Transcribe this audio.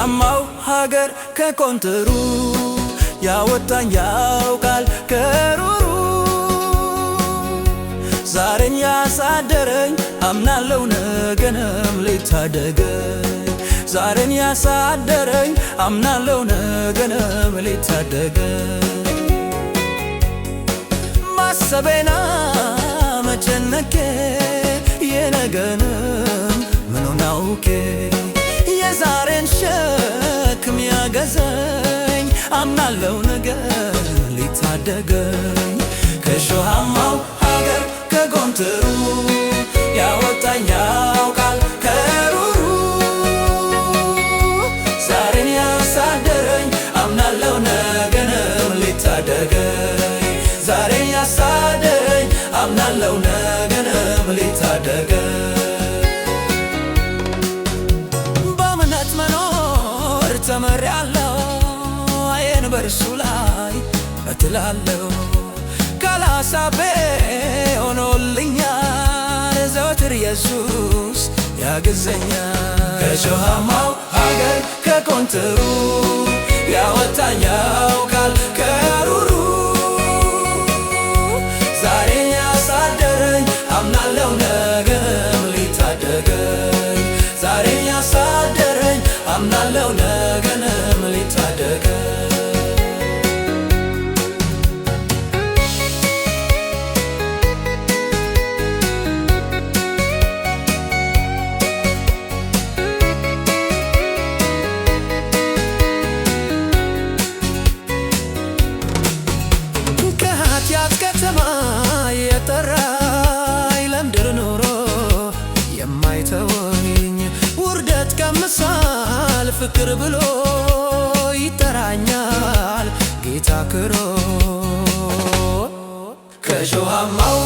ከሾሃማው ሀገር ከቆንጥሩ ያወጣኝ ያውቃል ከሩሩ ዛሬን ያሳደረኝ አምናለው ነገንም ሊታደገኝ ዛሬን ያሳደረኝ አምናለው ነገንም ሊታደገኝ ማሰቤና መጨነቄ የነገንም ምኑን አውቄ የዛሬን ሸክም ያገዘኝ አምናለው ነገ ሊታደገኝ ከሾሃማው ሀገር ከቆንጥሩ ያወጣኝ ያውቃል ከሩሩ ዛሬን ያሳደረኝ አምናለው ነገንም ሊታደገኝ ዛሬን ያሳደረኝ አምናለው ነገንም ሊታደገኝ በእምነት መኖር ተምሬአለሁ አይን በርሱ ላይ እጥላለሁ ካላሳቤ ሆኖልኛል ዘወትር ኢየሱስ ያግዘኛል ከሾሃማው ሀገር ከቆንጥሩ ያወጣኝ ያውቃል ከሩሩ ዛሬን ያሳደረኝ አምናለው ነገም ሊታደገኝ ዛሬን ያሳደረኝ አምናለው ነገንም ሊታደገኝ ከኃጢአት ከተማ የጠራኝ ለምድር ኑሮ የማይተወኝ ውርደት ቀምሳል ፍቅር ብሎ ይጠራኛል ጌታ ክሮ ከሾሃማው